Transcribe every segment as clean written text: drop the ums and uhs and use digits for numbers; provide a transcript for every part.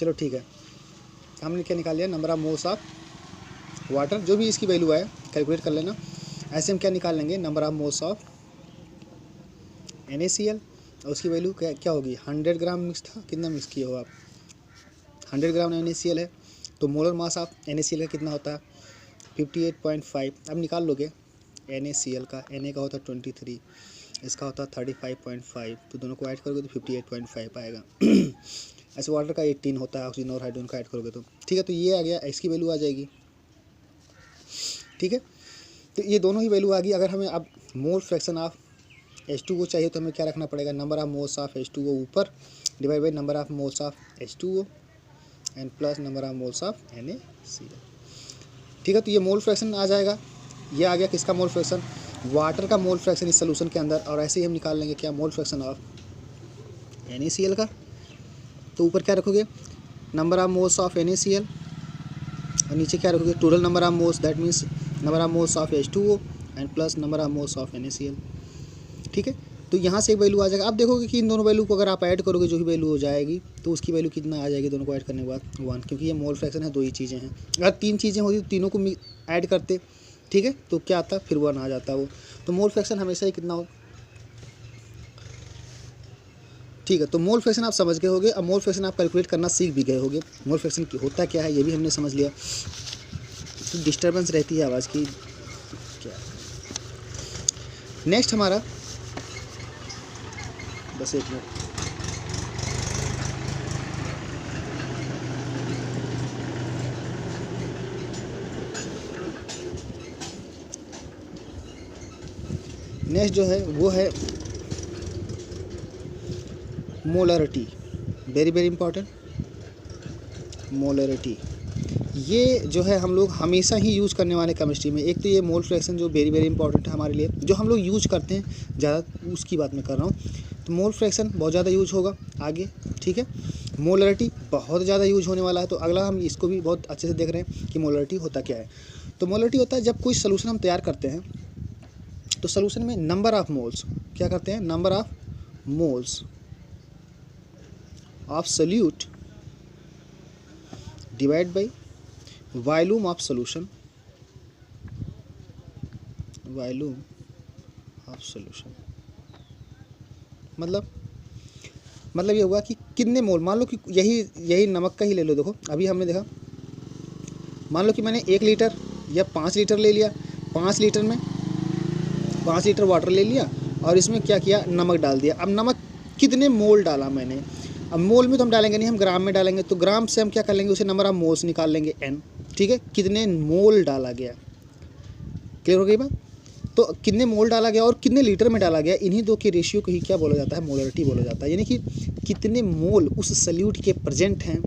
चलो ठीक है, हमने क्या निकाल लिया, number of moles of water, जो भी इसकी वैल्यू है कैलकुलेट कर लेना। ऐसे हम क्या निकाल लेंगे, number of moles of NaCl, और उसकी वैल्यू क्या होगी, 100 ग्राम मिक्स था, कितना मिक्स किए हो आप, 100 ग्राम NaCl है, तो मोलर मास ऑफ NaCl का कितना होता है 58.5। अब निकाल लोगे NaCl का, Na का होता है 23, इसका होता है 35.5, तो दोनों को ऐड करोगे तो 58.5 आएगा। ऐसे वाटर का 18 होता है, ऑक्सीजन और हाइड्रोजन का ऐड करोगे तो ठीक है, तो ये आ गया, इसकी वैल्यू आ जाएगी। ठीक है, तो ये दोनों ही वैल्यू आ गई। अगर हमें अब मोल फ्रैक्शन ऑफ H2O चाहिए तो हमें क्या रखना पड़ेगा, number of moles of H2O ऊपर divide by number of moles of H2O and plus number of moles of NaCl। ठीक है, तो ये मोल फ्रैक्शन आ जाएगा। ये आ गया किसका मोल फ्रैक्शन, वाटर का मोल फ्रैक्शन इस सोल्यूशन के अंदर। और ऐसे ही हम निकाल लेंगे क्या, मोल फ्रैक्शन ऑफ NaCl का। तो ऊपर क्या रखोगे, number of moles of NaCl, और नीचे क्या रखोगे, total number of moles, that means number of moles of H2O and plus number of moles of NaCl। ठीक है, तो यहाँ से एक वैल्यू आ जाएगा। आप देखोगे कि इन दोनों वैल्यू को अगर आप ऐड करोगे, जो भी वैल्यू हो जाएगी, तो उसकी वैल्यू कितना आ जाएगी, दोनों को ऐड करने के बाद 1, क्योंकि ये मोल फ्रैक्शन है, दो ही चीज़ें हैं। अगर 3 चीज़ें होती तो तीनों को ऐड करते, ठीक है, तो क्या आता, फिर 1 आ जाता वो। तो मोल फ्रैक्शन हमेशा ही कितना हो, ठीक है, तो मोल फ्रैक्शन आप समझ गए होगे। अब मोल फ्रैक्शन आप कैलकुलेट करना सीख भी गए होगे। मोल फ्रैक्शन होता क्या है ये भी हमने समझ लिया। तो डिस्टर्बेंस रहती है आवाज़ की क्या। नेक्स्ट हमारा, बस एक मिनट, नेक्स्ट जो है वो है molarity, very very important. Molarity ये जो है हम लोग हमेशा ही यूज़ करने वाले केमिस्ट्री में। एक तो ये मोल फ्रैक्शन जो वेरी वेरी इंपॉर्टेंट है हमारे लिए, जो हम लोग यूज करते हैं ज़्यादा, उसकी बात मैं कर रहा हूँ। तो मोल फ्रैक्शन बहुत ज़्यादा यूज होगा आगे, ठीक है। मोलरिटी बहुत ज़्यादा यूज होने वाला है। तो अगला हम इसको भी बहुत अच्छे से देख रहे हैं कि मोलरिटी होता क्या है। तो मोलरिटी होता है जब कोई सोल्यूशन हम तैयार करते हैं तो सोल्यूशन में नंबर ऑफ मोल्स, क्या करते हैं, number of moles of solute divide by volume of solution, volume of solution. मतलब ये हुआ कि कितने मोल, मान लो कि यही नमक का ही ले लो। देखो अभी हमने देखा, मान लो कि मैंने 1 लीटर या 5 लीटर ले लिया, 5 लीटर में 5 लीटर वाटर ले लिया और इसमें क्या किया, नमक डाल दिया। अब नमक कितने मोल डाला मैंने, अब मोल में तो हम डालेंगे नहीं, हम ग्राम में डालेंगे। तो ग्राम से हम क्या कर लेंगे, उसे नंबर ऑफ मोल्स निकाल लेंगे n, ठीक है, कितने मोल डाला गया। क्लियर हो गई बात। तो कितने मोल डाला गया और कितने लीटर में डाला गया, इन्हीं दो के रेशियो को ही क्या बोला जाता है, मोलरिटी बोला जाता है। यानी कि कितने मोल उस सल्यूट के प्रेजेंट हैं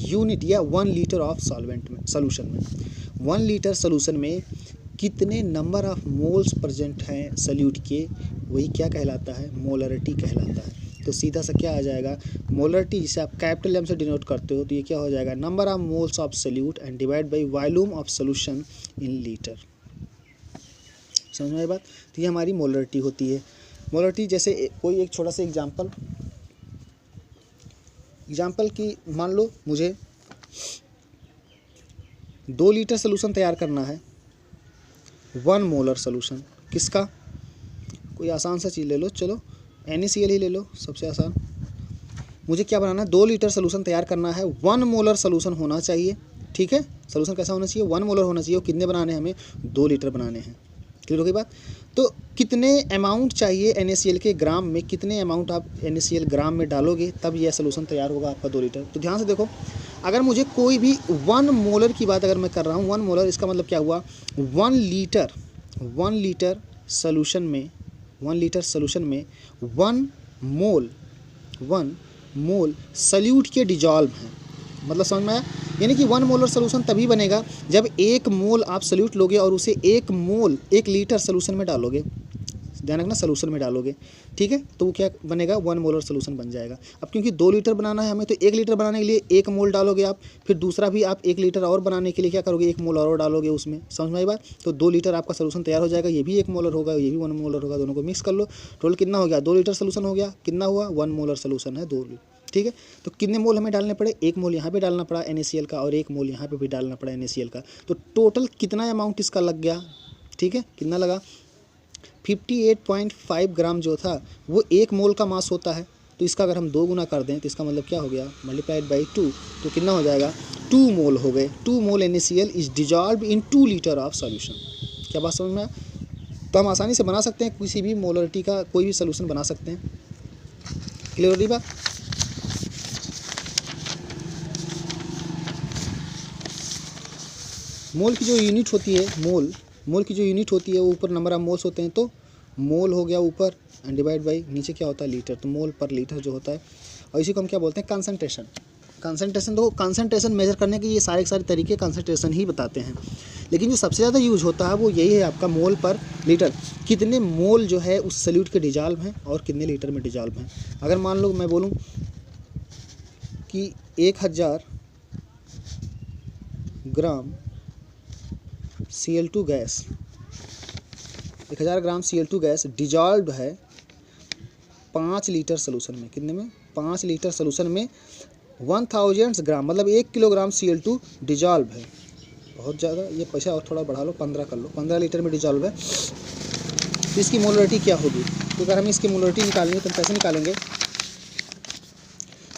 यूनिट या 1 लीटर ऑफ सॉल्वेंट में, सोल्यूशन में। 1 लीटर सोल्यूशन में कितने नंबर ऑफ मोल्स प्रेजेंट हैं सल्यूट के, वही क्या कहलाता है, मोलरिटी कहलाता है। तो सीधा सा क्या आ जाएगा, मोलरिटी जिसे आप कैपिटल एम से डिनोट करते हो, तो ये क्या हो जाएगा, number of moles of solute and divide by volume of solution in litre. समझ में आई बात। तो ये हमारी मोलरिटी होती है। मोलरिटी जैसे कोई एक छोटा सा एग्जाम्पल की, मान लो मुझे 2 लीटर सोल्यूशन तैयार करना है, 1 मोलर सोल्यूशन, किसका, कोई आसान सा चीज़ ले लो, चलो NaCl ही ले लो, सबसे आसान। मुझे क्या बनाना है, 2 लीटर सोल्यूशन तैयार करना है, 1 मोलर सोल्यूशन होना चाहिए, ठीक है। सोल्यूशन कैसा होना चाहिए, 1 मोलर होना चाहिए। और कितने बनाने हैं हमें, 2 लीटर बनाने हैं। क्लियर हो गई बात। तो कितने अमाउंट चाहिए NaCl के ग्राम में, कितने अमाउंट आप NaCl ग्राम में डालोगे तब यह सोल्यूशन तैयार होगा आपका 2 लीटर। तो ध्यान से देखो, अगर मुझे कोई भी 1 मोलर की बात अगर मैं कर रहा हूँ, 1 मोलर, इसका मतलब क्या हुआ, 1 लीटर सोल्यूशन में 1 मोल सल्यूट के डिजॉल्व हैं। मतलब समझ में आया। यानी कि 1 मोलर सोल्यूशन तभी बनेगा जब 1 मोल आप सल्यूट लोगे और उसे 1 लीटर सोल्यूशन में डालोगे, ध्यान रखना, सोल्यूशन में डालोगे, ठीक है। तो वो क्या बनेगा, 1 मोलर सोल्यूशन बन जाएगा। अब क्योंकि 2 लीटर बनाना है हमें, तो 1 लीटर बनाने के लिए 1 मोल डालोगे आप, फिर दूसरा भी आप 1 लीटर और बनाने के लिए क्या करोगे, 1 मोल और डालोगे उसमें। समझ में आई बात। तो 2 लीटर आपका सोल्यूशन तैयार हो जाएगा, ये भी 1 मोलर होगा, ये भी 1 मोलर होगा, दोनों को मिक्स कर लो, टोटल कितना हो गया, 2 लीटर सोल्यूशन हो गया। कितना हुआ, 1 मोलर सोल्यूशन है, ठीक है। तो कितने मोल हमें डालने पड़े, 1 मोल यहाँ पे डालना पड़ा NaCl का और 1 मोल यहाँ पे भी डालना पड़ा NaCl का। तो टोटल कितना अमाउंट इसका लग गया, ठीक है, कितना लगा, 58.5 ग्राम जो था वो 1 मोल का मास होता है। तो इसका अगर हम 2 गुना कर दें तो इसका मतलब क्या हो गया, मल्टीप्लाइड बाई 2, तो कितना हो जाएगा, 2 मोल हो गए। 2 मोल NaCl is dissolve in 2 litre of solution. क्या बात समझ में आया? तो हम आसानी से बना सकते हैं किसी भी मोलरिटी का कोई भी सोल्यूशन बना सकते हैं। क्लियर हो रही बात? मोल की जो यूनिट होती है, मोल की जो यूनिट होती है वो ऊपर नंबर ऑफ मोल्स होते हैं, तो मोल हो गया ऊपर एंड डिवाइड बाई नीचे क्या होता है, लीटर, तो मोल पर लीटर जो होता है। और इसी को हम क्या बोलते हैं, कंसंट्रेशन। कंसंट्रेशन, तो कंसंट्रेशन मेजर करने के ये सारे के सारे तरीके कंसंट्रेशन ही बताते हैं, लेकिन जो सबसे ज़्यादा यूज होता है वो यही है आपका मोल पर लीटर। कितने मोल जो है उस सॉल्यूट के डिजॉल्व हैं और कितने लीटर में डिजॉल्व हैं। अगर मान लो मैं बोलूँ कि 1000 ग्राम Cl2 गैस, 1000 ग्राम Cl2 गैस डिजॉल्व है 5 लीटर सोल्यूशन में, कितने में, 5 लीटर सोल्यूशन में 1000 ग्राम, मतलब 1 किलोग्राम Cl2 डिजॉल्व है। बहुत ज़्यादा, ये पैसा और थोड़ा बढ़ा लो, 15 कर लो, 15 लीटर में डिजॉल्व है। तो इसकी मोलरिटी क्या होगी, तो अगर हमें इसकी मोलरिटी निकालनी है तो हम कैसे निकालेंगे,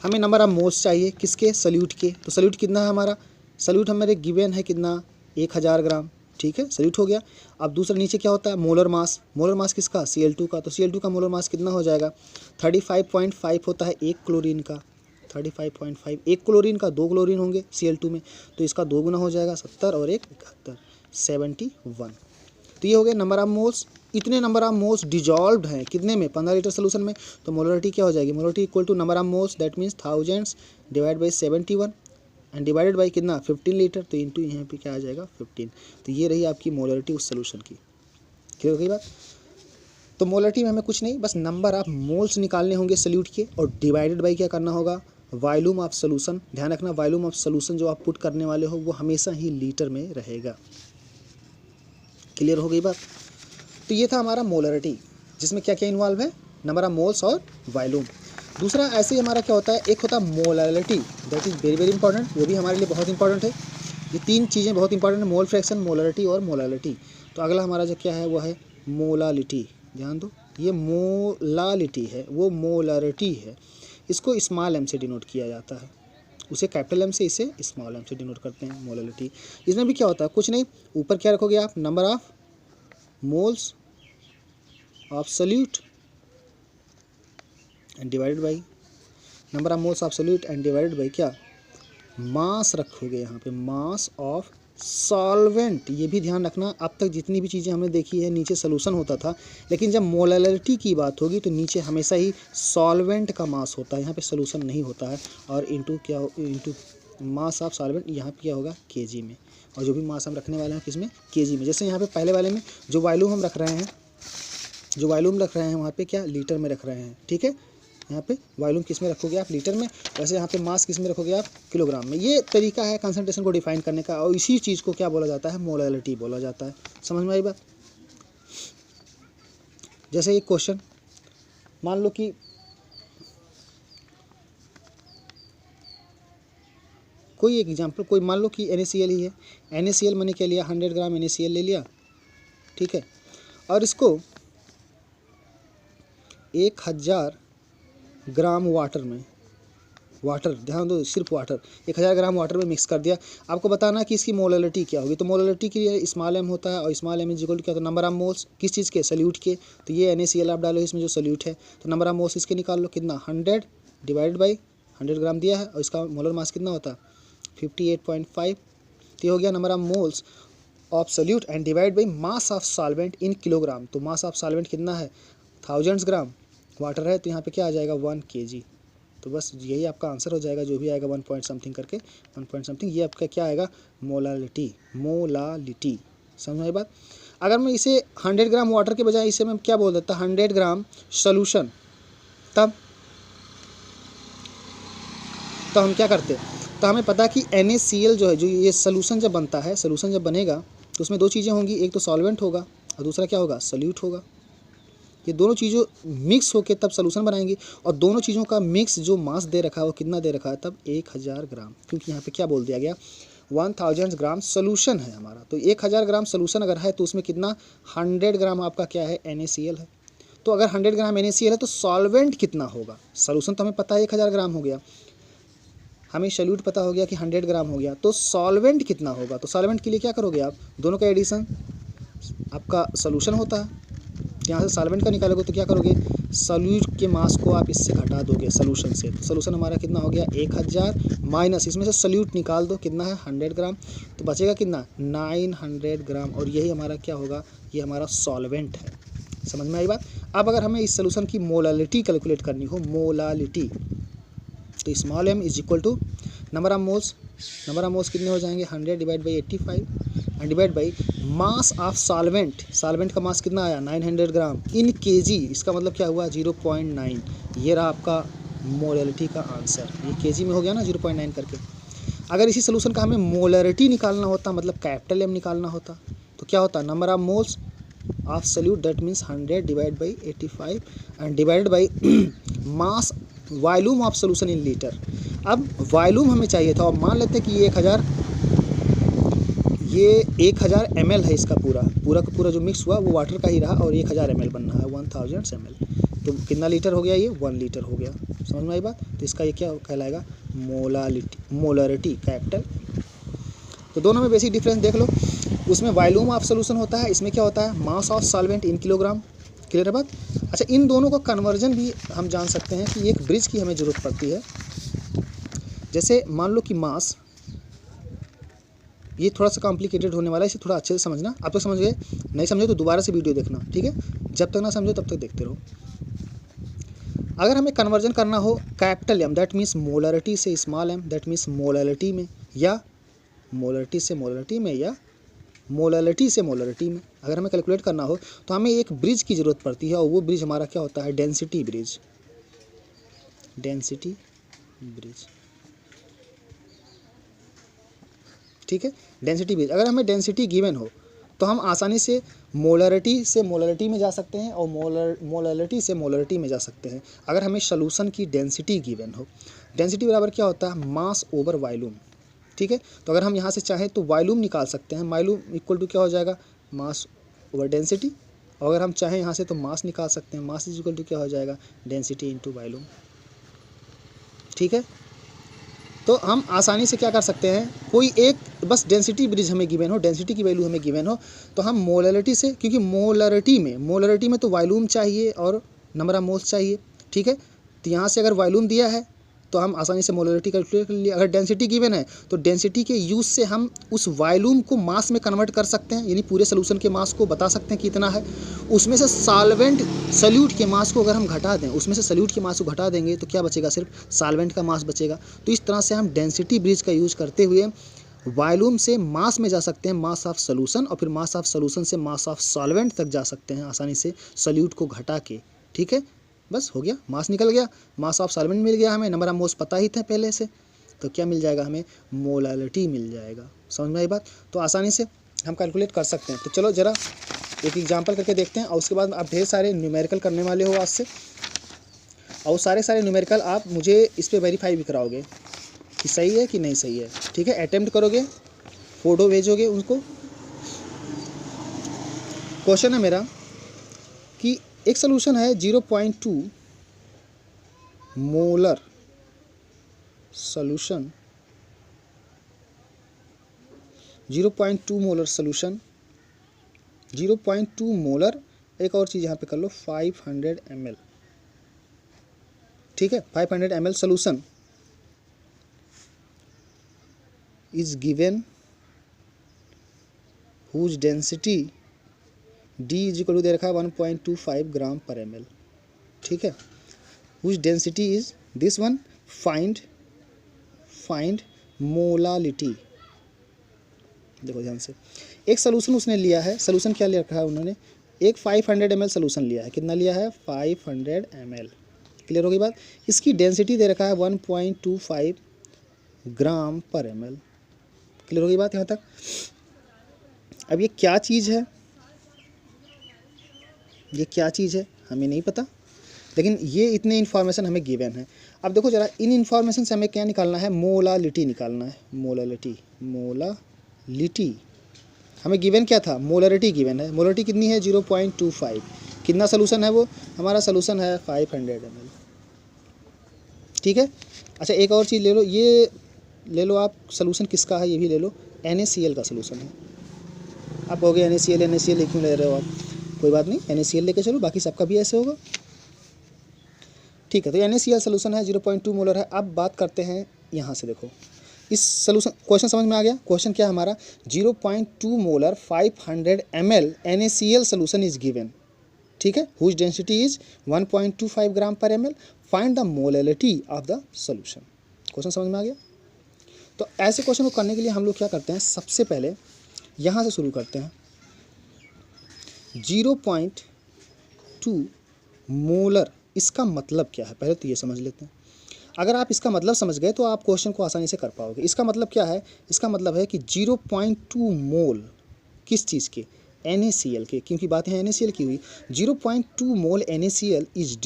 हमें नंबर ऑफ मोल्स चाहिए, किसके, सॉल्यूट के। तो सॉल्यूट कितना है हमारा, सॉल्यूट हमारे गिवन है कितना, 1000 ग्राम, ठीक है, सॉल्यूट हो गया। अब दूसरा नीचे क्या होता है, मोलर मास, मोलर मास किसका, Cl2 का। तो Cl2 का मोलर मास कितना हो जाएगा, 35.5 होता है 1 क्लोरीन का, 35.5, 1 क्लोरीन का 2 क्लोरीन होंगे Cl2 में, तो इसका 2 गुना हो जाएगा, 70 और 1 71, 71। तो ये हो गया नंबर ऑफ मोल्स। इतने नंबर ऑफ मोल्स डिजॉल्व्ड हैं कितने में, 15 लीटर सोल्यूशन में। तो मोलरिटी क्या हो जाएगी, molarity equal to number of moles, that means thousands divide by 71 and divided by कितना, 15 लीटर, तो इंटू यहाँ पे क्या आ जाएगा, 15। तो ये रही आपकी मोलरिटी उस सोल्यूशन की। क्लियर हो गई बात? तो मोलरिटी में हमें कुछ नहीं, बस नंबर ऑफ मोल्स निकालने होंगे सोल्यूट के और डिवाइडेड बाई क्या करना होगा, वॉल्यूम ऑफ सोल्यूशन। ध्यान रखना, वॉल्यूम ऑफ सोल्यूशन जो आप पुट करने वाले हो वो हमेशा ही लीटर में रहेगा। क्लियर हो गई बात? तो ये था हमारा मोलरिटी, जिसमें क्या क्या इन्वॉल्व है, नंबर ऑफ मोल्स और वॉल्यूम। दूसरा ऐसे ही हमारा क्या होता है, एक होता है molality, that is very very important, वो भी हमारे लिए बहुत इंपॉर्टेंट है। ये 3 चीज़ें बहुत इंपॉर्टेंट है, मोल फ्रैक्शन, मोलरिटी और मोलालिटी। तो अगला हमारा जो क्या है वो है मोलालिटी। ध्यान दो, ये मोलालिटी है, वो मोलरिटी है। इसको स्मॉल m से डिनोट किया जाता है, उसे कैपिटल M से, इसे स्मॉल m से डिनोट करते हैं, मोलालिटी। इसमें भी क्या होता है, कुछ नहीं, ऊपर क्या रखोगे आप, number of moles of solute and divided by number of moles of solute and divided by क्या, मास रखोगे यहाँ पे, मास ऑफ सॉल्वेंट। ये भी ध्यान रखना, अब तक जितनी भी चीज़ें हमने देखी है नीचे सोल्यूशन होता था, लेकिन जब मोलालिटी की बात होगी तो नीचे हमेशा ही सॉल्वेंट का मास होता है, यहाँ पे सोल्यूशन नहीं होता है। और इंटू क्या, इंटू मास ऑफ सॉल्वेंट, यहाँ पे क्या होगा, केजी में। और जो भी मास हम रखने वाले हैं किसमें, केजी में। जैसे यहाँ पे पहले वाले में जो वॉल्यूम हम रख रहे हैं, जो वॉल्यूम रख रहे हैं वहाँ पे क्या, लीटर में रख रहे हैं, ठीक है। यहाँ पे वॉल्यूम किस में रखोगे आप, लीटर में। वैसे यहाँ पे मास किस में रखोगे आप, किलोग्राम में। ये तरीका है कंसंट्रेशन को डिफाइन करने का, और इसी चीज़ को क्या बोला जाता है, मोलालिटी बोला जाता है। समझ में आई बात? जैसे एक क्वेश्चन, मान लो कि कोई एक एग्जाम्पल, कोई मान लो कि NaCl ही है। NaCl मैंने क्या लिया, 100 ग्राम NaCl ले लिया, ठीक है। और इसको 1000 ग्राम वाटर में, वाटर, ध्यान दो, सिर्फ वाटर, 1000 ग्राम वाटर में मिक्स कर दिया। आपको बताना कि इसकी मोलालिटी क्या होगी। तो मोलालिटी के लिए स्मॉल m होता है, और small m is equal to क्या, तो नंबर ऑफ मोल्स किस चीज़ के, सोल्यूट के। तो ये NaCl आप डालो इसमें जो सोल्यूट है, तो नंबर ऑफ मोल्स इसके निकाल लो, कितना, 100 डिवाइड बाई 100 ग्राम दिया है, और इसका मोलर मास कितना होता है, 58.5। तो हो गया number of moles of solute and divide by mass of solvent in kilogram. तो मास ऑफ सॉल्वेंट कितना है, 1000 ग्राम, वाटर है तो यहाँ पे क्या आ जाएगा, 1 kg। तो बस यही आपका आंसर हो जाएगा, जो भी आएगा 1 पॉइंट समथिंग करके, 1 पॉइंट समथिंग, ये आपका क्या आएगा, मोलालिटी, मोलालिटी। समझ में आई बात? अगर मैं इसे 100 ग्राम वाटर के बजाय इसे मैं क्या बोल देता, 100 ग्राम सोल्यूशन, तब तो हम क्या करते, तो हमें पता कि NaCl जो है, जो ये सोल्यूशन जब बनता है, सोल्यूशन जब बनेगा तो उसमें 2 चीज़ें होंगी, एक तो सॉल्वेंट होगा और दूसरा क्या होगा, सोल्यूट होगा। ये दोनों चीज़ों मिक्स होकर तब सोल्यूशन बनाएंगी, और दोनों चीज़ों का मिक्स जो मास दे रखा है वो कितना दे रखा है, तब 1000 ग्राम, क्योंकि यहाँ पे क्या बोल दिया गया 1000 ग्राम सोल्यूशन है हमारा। तो 1000 ग्राम सोल्यूशन अगर है तो उसमें कितना 100 ग्राम आपका क्या है NaCl है। तो अगर 100 ग्राम NaCl है तो सॉल्वेंट कितना होगा, सोल्यूशन तो हमें पता है 1000 ग्राम हो गया, हमें सॉल्यूट पता हो गया कि 100 ग्राम हो गया, तो सॉल्वेंट कितना होगा। तो सॉल्वेंट के लिए क्या करोगे आप, दोनों का एडिशन आपका सोल्यूशन होता है, यहाँ से सॉल्वेंट का निकालोगे तो क्या करोगे, सॉल्यूट के मास को आप इससे घटा दोगे सोल्यूशन से। तो सोल्यूशन हमारा कितना हो गया 1000 माइनस इसमें से सॉल्यूट निकाल दो, कितना है 100 ग्राम, तो बचेगा कितना 900 ग्राम, और यही हमारा क्या होगा, ये हमारा सॉल्वेंट है। समझ में आई बात। अब अगर हमें इस सोल्यूशन की मोलालिटी कैलकुलेट करनी हो, मोलालिटी, तो small m is equal to number of moles, number of moles कितने हो जाएंगे 100 divide by 85 and divide by mass of solvent, solvent का मास कितना आया 900 ग्राम इन केजी, इसका मतलब क्या हुआ 0.9, ये रहा आपका मोलालिटी का आंसर, ये केजी में हो गया ना 0.9 करके। अगर इसी सोल्यूशन का हमें मोलारिटी निकालना होता, मतलब कैपिटल M निकालना होता, तो क्या होता number of moles of solute, that means 100 divide by 85 and divided by mass volume of solution in litre. अब वॉल्यूम हमें चाहिए था, और मान लेते हैं कि ये 1000 ml है, इसका पूरा का पूरा जो मिक्स हुआ वो वाटर का ही रहा, और 1000 ml बनना है 1000 ml, तो कितना लीटर हो गया, ये 1 लीटर हो गया। समझ में आई बात। तो इसका ये क्या कहलाएगा मोलारिटी कैपिटल। तो दोनों में बेसिक डिफरेंस देख लो, उसमें वॉल्यूम ऑफ सोल्यूशन होता है, इसमें क्या होता है मास of solvent in kilogram. Clear है बात। अच्छा, इन दोनों का कन्वर्जन भी हम जान सकते हैं कि एक ब्रिज की हमें ज़रूरत पड़ती है। जैसे मान लो कि मास, ये थोड़ा सा कॉम्प्लिकेटेड होने वाला है, इसे थोड़ा अच्छे से समझना। आप तो समझ गए, नहीं समझे तो दोबारा से वीडियो देखना, ठीक है। जब तक ना समझो तब तक देखते रहो। अगर हमें कन्वर्जन करना हो capital M, that means molarity से small m, that means molarity में, या मोलरिटी से मोलरिटी में, या मोलरिटी से मोलरिटी में अगर हमें कैलकुलेट करना हो, तो हमें एक ब्रिज की ज़रूरत पड़ती है, और वो ब्रिज हमारा क्या होता है डेंसिटी ब्रिज, डेंसिटी ब्रिज, ठीक है। डेंसिटी ब्रिज, अगर हमें डेंसिटी गिवन हो तो हम आसानी से मोलरिटी में जा सकते हैं, और मोलरिटी से मोलरिटी में जा सकते हैं। अगर हमें सॉल्यूशन की डेंसिटी गिवन हो, डेंसिटी बराबर क्या होता है मास ओवर वॉल्यूम, ठीक है। तो अगर हम यहाँ से चाहें तो वॉल्यूम निकाल सकते हैं, वॉल्यूम इक्वल टू क्या हो जाएगा मास ओवर डेंसिटी, और अगर हम चाहें यहाँ से तो मास निकाल सकते हैं, मास इज इक्वल टू क्या हो जाएगा डेंसिटी इंटू वॉल्यूम, ठीक है। तो हम आसानी से क्या कर सकते हैं, कोई एक बस डेंसिटी ब्रिज हमें गिवन हो, डेंसिटी की वैल्यू हमें गिवन हो, तो हम मोलरिटी से, क्योंकि मोलरिटी में तो वॉल्यूम चाहिए और नंबर ऑफ मोल्स चाहिए, ठीक है। तो यहाँ से अगर वॉल्यूम दिया है तो हम आसानी से मोलरिटी कैलकुलेट कर लिए। अगर डेंसिटी गिवन है तो डेंसिटी के यूज़ से हम उस वॉल्यूम को मास में कन्वर्ट कर सकते हैं, यानी पूरे सोल्यूशन के मास को बता सकते हैं कि इतना है। उसमें से सॉल्यूट के मास को अगर हम घटा दें, उसमें से सॉल्यूट के मास को घटा देंगे तो क्या बचेगा, सिर्फ सॉल्वेंट का मास बचेगा। तो इस तरह से हम डेंसिटी ब्रिज का यूज़ करते हुए वॉल्यूम से मास में जा सकते हैं, मास ऑफ सोल्यूशन, और फिर मास ऑफ सोल्यूशन से मास ऑफ सॉल्वेंट तक जा सकते हैं आसानी से सॉल्यूट को घटा के, ठीक है। बस हो गया, मास निकल गया, मास ऑफ सॉल्वेंट मिल गया, हमें नंबर ऑफ मोल्स पता ही थे पहले से, तो क्या मिल जाएगा हमें मोलालिटी मिल जाएगा। समझ में आई बात। तो आसानी से हम कैलकुलेट कर सकते हैं। तो चलो ज़रा एक एग्जांपल करके देखते हैं, और उसके बाद आप ढेर सारे न्यूमेरिकल करने वाले हो आज से, और सारे न्यूमेरिकल आप मुझे इस पर वेरीफाई भी कराओगे कि सही है कि नहीं सही है, ठीक है। अटेम्प्ट करोगे, फ़ोटो भेजोगे उनको। क्वेश्चन है मेरा कि एक सोल्यूशन है 0.2 molar solution, 0.2 molar solution, 0.2 molar, एक और चीज़ यहाँ पे कर लो 500 ml, ठीक है। 500 ml solution is given whose density D is equal to दे रखा है 1.25 ग्राम पर ml, ठीक है। Whose density is this one, find molality. देखो ध्यान से, एक सोल्यूशन उसने लिया है, सोल्यूशन क्या ले रखा है उन्होंने, एक 500 ml सोल्यूशन लिया है, कितना लिया है 500 ml। क्लियर हो गई बात। इसकी डेंसिटी दे रखा है 1.25 ग्राम पर ml। क्लियर हो गई बात यहाँ तक। अब ये क्या चीज़ है, ये क्या चीज़ है हमें नहीं पता, लेकिन ये इतने इन्फॉर्मेशन हमें गिवन है। अब देखो ज़रा, इन इन्फॉर्मेशन से हमें क्या निकालना है, मोलालिटी निकालना है। मोलालिटी हमें गिवन क्या था, मोलरिटी गिवन है। मोलरिटी कितनी है, 0.25। कितना सोलूशन है वो, हमारा सोलूशन है 500 ml। ठीक है। अच्छा एक और चीज़ ले लो, ये ले लो आप, सोलूशन किसका है ये भी ले लो, NaCl का सोलूशन है। आप कहोगे NaCl क्यों ले रहे हो आप, कोई बात नहीं, NaCl लेके चलो, बाकी सबका भी ऐसे होगा। ठीक है, तो NaCl सोलूशन है, 0.2 मोलर है। अब बात करते हैं यहाँ से, देखो इस सोलूशन, क्वेश्चन समझ में आ गया। क्वेश्चन क्या है हमारा, 0.2 molar 500 ml NaCl solution is given. ठीक है, हुज डेंसिटी इज 1.25 ग्राम पर ml, find the molarity of the solution. Question समझ में आ गया। तो ऐसे क्वेश्चन को करने के लिए हम लोग क्या करते हैं, सबसे पहले यहाँ से शुरू करते हैं। 0.2 मोलर, इसका मतलब क्या है, पहले तो ये समझ लेते हैं। अगर आप इसका मतलब समझ गए तो आप क्वेश्चन को आसानी से कर पाओगे। इसका मतलब क्या है, इसका मतलब है कि 0.2 मोल किस चीज़ के, NaCl के, क्योंकि बात यहाँ NaCl की हुई। 0.2 मोल NaCl is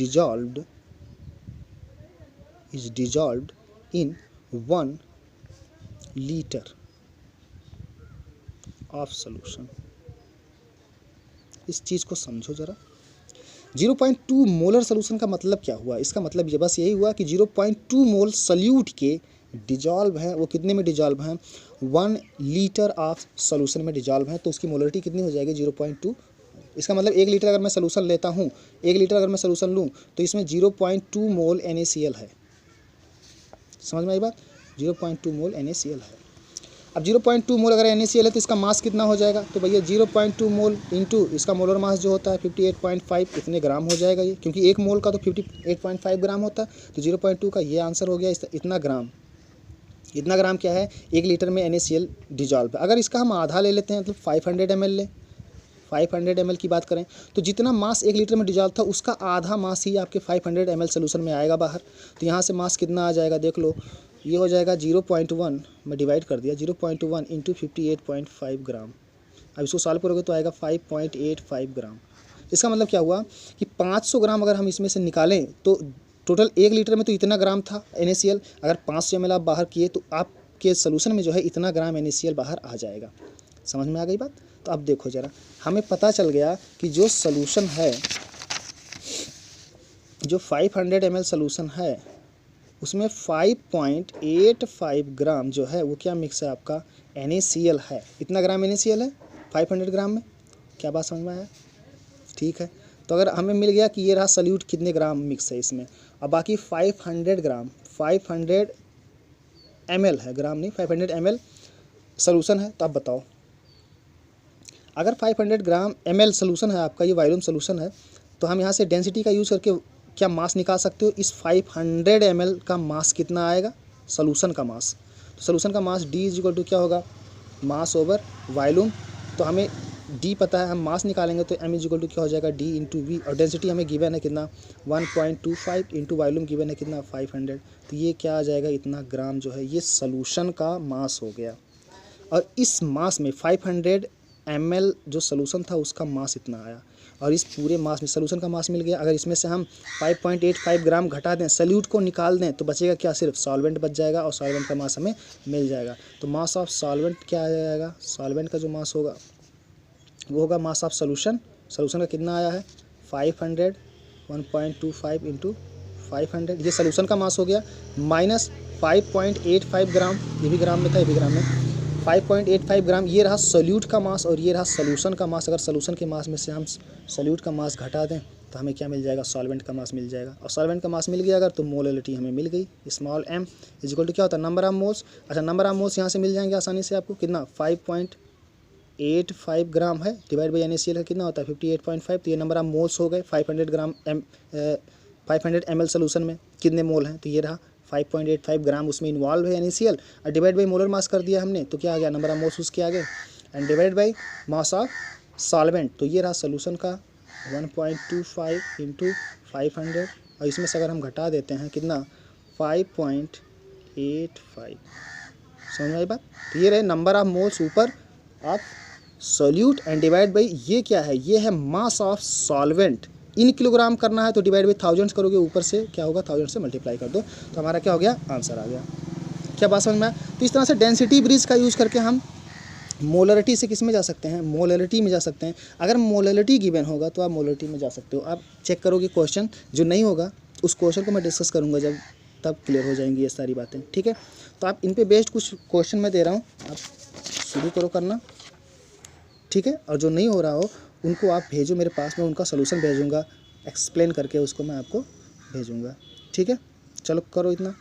dissolved in 1 litre of solution. इस चीज़ को समझो ज़रा। 0.2 मोलर सोल्यूशन का मतलब क्या हुआ, इसका मतलब ये बस यही हुआ कि 0.2 मोल सल्यूट के डिजॉल्व हैं, वो कितने में डिजॉल्व हैं, 1 लीटर ऑफ सोल्यूशन में डिजॉल्व हैं, तो उसकी मोलरिटी कितनी हो जाएगी, 0.2। इसका मतलब 1 लीटर अगर मैं सोल्यूशन लेता हूँ, 1 लीटर अगर मैं सोल्यूशन लूँ तो इसमें 0.2 मोल NaCl है। समझ में आई बात, 0.2 मोल NaCl है। अब 0.2 मोल अगर NaCl है तो इसका मास कितना हो जाएगा, तो भैया 0.2 मोल इंटू इसका मोलर मास जो होता है 58.5 इतने ग्राम हो जाएगा ये, क्योंकि एक मोल का तो 58.5 ग्राम होता है, तो 0.2 का ये आंसर हो गया इतना ग्राम। इतना ग्राम क्या है, 1 लीटर में NaCl डिजॉल्व है। अगर इसका हम आधा ले लेते हैं, मतलब 500 ml ले, 500 ml की बात करें तो जितना मास 1 लीटर में डिजॉल्व था उसका आधा मास ही आपके 500 ml सोल्यूशन में आएगा बाहर। तो यहाँ से मास कितना आ जाएगा, देख लो, ये हो जाएगा 0.1 में डिवाइड कर दिया, 0.1 इंटू 58.5 ग्राम। अब इसको सॉल्व करोगे तो आएगा 5.85 ग्राम। इसका मतलब क्या हुआ कि 500 ग्राम अगर हम इसमें से निकालें तो टोटल 1 लीटर में तो इतना ग्राम था NaCl, अगर 500 ml आप बाहर किए तो आपके सोल्यूशन में जो है इतना ग्राम NaCl बाहर आ जाएगा। समझ में आ गई बात। तो अब देखो ज़रा, हमें पता चल गया कि जो सोल्यूशन है, जो 500 ml सोल्यूशन है उसमें 5.85 ग्राम जो है वो क्या मिक्स है आपका, NaCl है। इतना ग्राम NaCl है 500 ग्राम में। क्या बात समझ में आया, ठीक है। तो अगर हमें मिल गया कि ये रहा सल्यूट कितने ग्राम मिक्स है इसमें, अब बाकी 500 ग्राम, 500 ml है, ग्राम नहीं, 500 ml सोल्यूशन है। तो आप बताओ, अगर 500 ग्राम ml सोल्यूशन है आपका, ये वॉल्यूम सोल्यूशन है, तो हम यहाँ से डेंसिटी का यूज़ करके क्या मास निकाल सकते हो, इस 500 ml का मास कितना आएगा, सोल्यूशन का मास। तो सोल्यूशन का मास D इज इक्वल टू क्या होगा, मास ओवर वॉल्यूम। तो हमें D पता है, हम मास निकालेंगे तो M इज इक्वल टू क्या हो जाएगा, D इंटू V, और डेंसिटी हमें गिवन है कितना, 1.25 इंटू वॉल्यूम गिवन है कितना, 500। तो ये क्या आ जाएगा, इतना ग्राम जो है ये सोल्यूशन का मास हो गया। और इस मास में 500 ml जो सोल्यूशन था उसका मास इतना आया, और इस पूरे मास में सोल्यूशन का मास मिल गया। अगर इसमें से हम 5.85 ग्राम घटा दें, सल्यूट को निकाल दें, तो बचेगा क्या, सिर्फ सॉल्वेंट बच जाएगा, और सॉल्वेंट का मास हमें मिल जाएगा। तो मास ऑफ सॉल्वेंट क्या आ जाएगा, सॉल्वेंट का जो मास होगा वो होगा मास ऑफ सोल्यूशन। सोल्यूशन का कितना आया है 500, 1.25 इंटू 500, ये सोल्यूशन का मास हो गया, माइनस 5.85 ग्राम, ये भी ग्राम में था, ये भी ग्राम में, 5.85 ग्राम ये रहा सोल्यूट का मास, और ये रहा सोल्यूशन का मास। अगर सोल्यूशन के मास में से हम सोल्यूट का मास घटा दें तो हमें क्या मिल जाएगा, सॉल्वेंट का मास मिल जाएगा। और सॉल्वेंट का मास मिल गया अगर, तो मोलरिटी हमें मिल गई, small m is equal to क्या होता है, नंबर ऑफ मोल्स। अच्छा, नंबर ऑफ मोल्स यहाँ से मिल जाएंगे आसानी से आपको, कितना, 5.85 ग्राम है, डिवाइड बाई NaCl का कितना होता है 58.5, तो ये नंबर ऑफ मोल्स हो गए। 500 ग्राम 500 ml सोल्यूशन में कितने मोल हैं, तो ये रहा 5.85 ग्राम उसमें इन्वॉल्व है NaCl, और डिवाइड बाई मोलर मास कर दिया हमने, तो क्या आ गया, नंबर ऑफ मोल्स उसके आगे, and divide by mass of solvent, तो ये रहा सोल्यूशन का 1.25 इंटू 500, और इसमें से अगर हम घटा देते हैं कितना, 5.85। समझ में आई बात। तो ये रहे नंबर ऑफ मोल्स ऊपर of solute, and divide by ये क्या है, ये है मास ऑफ सॉल्वेंट इन किलोग्राम करना है तो डिवाइड बाई 1000 करोगे, ऊपर से क्या होगा 1000 से मल्टीप्लाई कर दो, तो हमारा क्या हो गया, आंसर आ गया। क्या बात समझ में आया? तो इस तरह से डेंसिटी ब्रिज का यूज़ करके हम मोलरिटी से किस में जा सकते हैं, मोलरिटी में जा सकते हैं। अगर मोलरिटी गिवन होगा तो आप मोलरिटी में जा सकते हो। आप चेक करोगे क्वेश्चन, जो नहीं होगा उस क्वेश्चन को मैं डिस्कस करूँगा जब, तब क्लियर हो जाएंगी ये सारी बातें, ठीक है। तो आप इन पे बेस्ड कुछ क्वेश्चन मैं दे रहा हूँ, आप शुरू करो करना, ठीक है। और जो नहीं हो रहा हो उनको आप भेजो मेरे पास, मैं उनका सोल्यूशन भेजूँगा, एक्सप्लेन करके उसको मैं आपको भेजूँगा, ठीक है। चलो करो इतना।